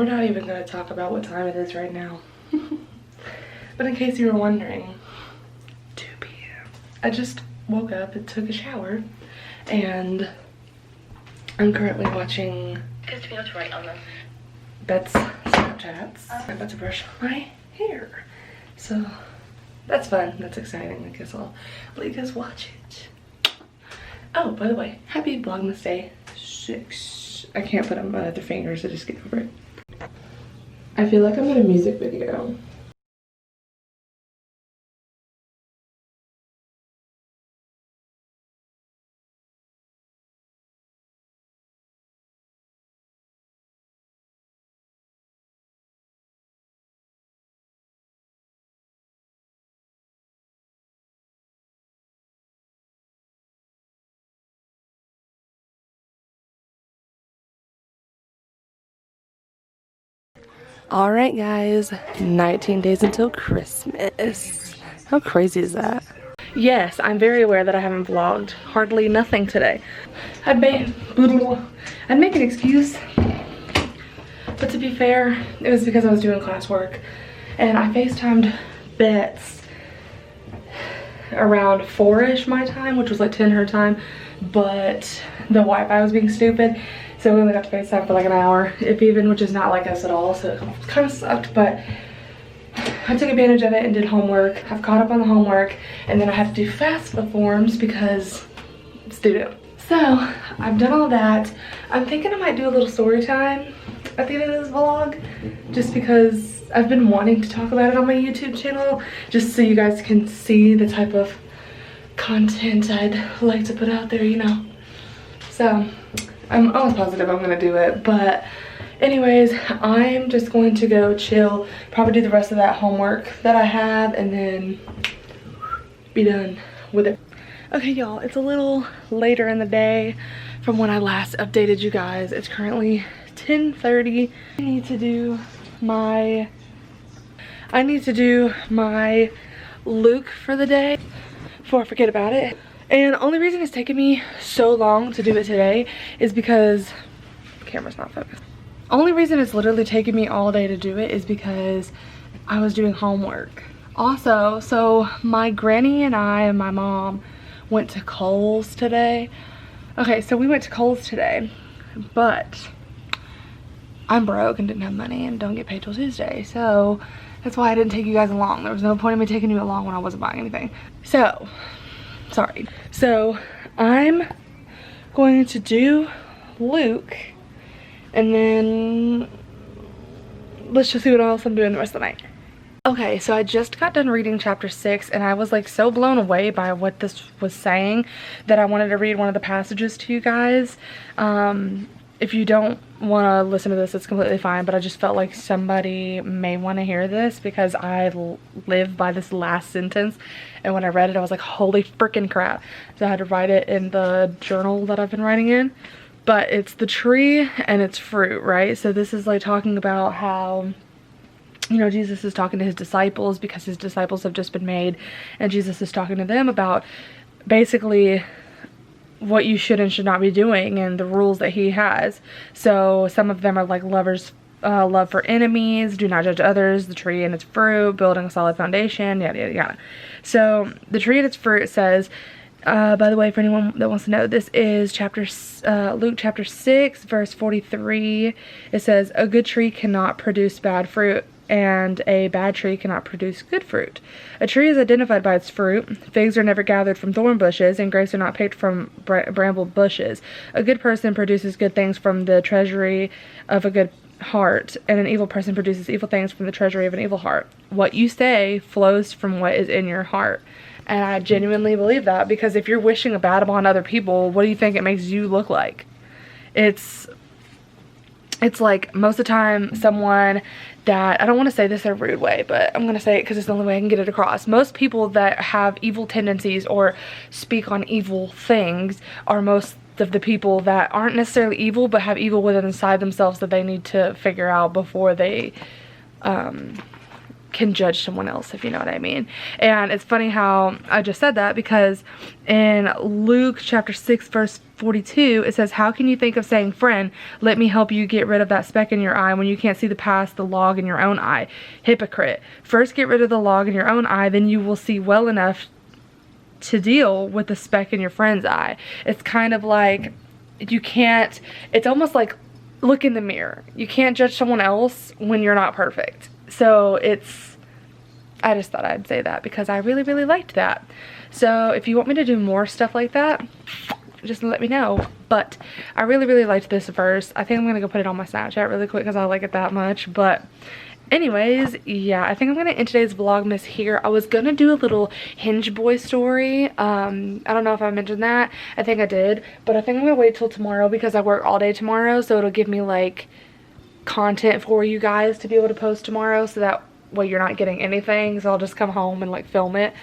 we're not even going to talk about what time it is right now. But in case you were wondering, 2 p.m. I just woke up and took a shower, and I'm currently watching Beth's Snapchats. I'm about to brush my hair, so that's fun. That's exciting. I guess I'll let you guys watch it. Oh, by the way, happy Vlogmas Day 6. I can't put on my other fingers, so just get over it. I feel like I'm in a music video. Alright guys, 19 days until Christmas. How crazy is that? Yes, I'm very aware that I haven't vlogged hardly nothing today. I'd make an excuse, but to be fair, it was because I was doing classwork, and I FaceTimed Bets around 4-ish my time, which was like 10 her time, but the Wi-Fi was being stupid. So we only got to FaceTime for like an hour, if even, which is not like us at all, so it kind of sucked, but I took advantage of it and did homework. I've caught up on the homework, and then I have to do FAFSA forms because it's due. So I've done all that. I'm thinking I might do a little story time at the end of this vlog, just because I've been wanting to talk about it on my YouTube channel, just so you guys can see the type of content I'd like to put out there, you know. So I'm almost positive I'm gonna do it, but anyways, I'm just going to go chill, probably do the rest of that homework that I have, and then be done with it. Okay y'all, it's a little later in the day from when I last updated you guys. It's currently 10:30. I need to do my look for the day before I forget about it. And the only reason it's taken me so long to do it today is because the camera's not focused. Only reason it's literally taken me all day to do it is because I was doing homework. Also, so my granny and I and my mom went to Kohl's today. Okay, so we went to Kohl's today, but I'm broke and didn't have money and don't get paid till Tuesday. So that's why I didn't take you guys along. There was no point in me taking you along when I wasn't buying anything. So, sorry. So I'm going to do Luke, and then let's just see what else I'm doing the rest of the night. Okay, so I just got done reading chapter 6, and I was like so blown away by what this was saying that I wanted to read one of the passages to you guys. If you don't want to listen to this, it's completely fine, but I just felt like somebody may want to hear this because I live by this last sentence, and when I read it I was like, holy freaking crap. So I had to write it in the journal that I've been writing in. But it's the tree and its fruit, right? So this is like talking about how, you know, Jesus is talking to his disciples because his disciples have just been made, and Jesus is talking to them about basically what you should and should not be doing and the rules that he has. So some of them are like love for enemies, do not judge others, the tree and its fruit, building a solid foundation, yada yada yada. So the tree and its fruit says, by the way, for anyone that wants to know, this is Luke chapter 6 verse 43. It says, a good tree cannot produce bad fruit, and a bad tree cannot produce good fruit. A tree is identified by its fruit. Figs are never gathered from thorn bushes, and grapes are not picked from bramble bushes. A good person produces good things from the treasury of a good heart, and an evil person produces evil things from the treasury of an evil heart. What you say flows from what is in your heart. And I genuinely believe that, because if you're wishing bad upon other people, what do you think it makes you look like? It's like most of the time someone that, I don't want to say this in a rude way, but I'm going to say it because it's the only way I can get it across. Most people that have evil tendencies or speak on evil things are most of the people that aren't necessarily evil but have evil within inside themselves that they need to figure out before they can judge someone else, if you know what I mean. And it's funny how I just said that, because in Luke chapter 6 verse 42 it says, how can you think of saying, friend, let me help you get rid of that speck in your eye, when you can't see past the log in your own eye? Hypocrite, first get rid of the log in your own eye, then you will see well enough to deal with the speck in your friend's eye. It's kind of like, you can't, it's almost like, look in the mirror. You can't judge someone else when you're not perfect. So it's, I just thought I'd say that because I really, really liked that. So if you want me to do more stuff like that, just let me know. But I really, really liked this verse. I think I'm gonna go put it on my Snapchat really quick because I like it that much. But anyways, yeah, I think I'm gonna end today's vlogmas here. I was gonna do a little Hinge Boy story. I don't know if I mentioned that. I think I did, but I think I'm gonna wait till tomorrow because I work all day tomorrow, so it'll give me like content for you guys to be able to post tomorrow, so that way you're not getting anything. So I'll just come home and like film it.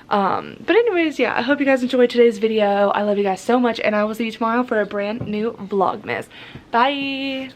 But anyways, yeah, I hope you guys enjoyed today's video. I love you guys so much, and I will see you tomorrow for a brand new vlogmas. Bye.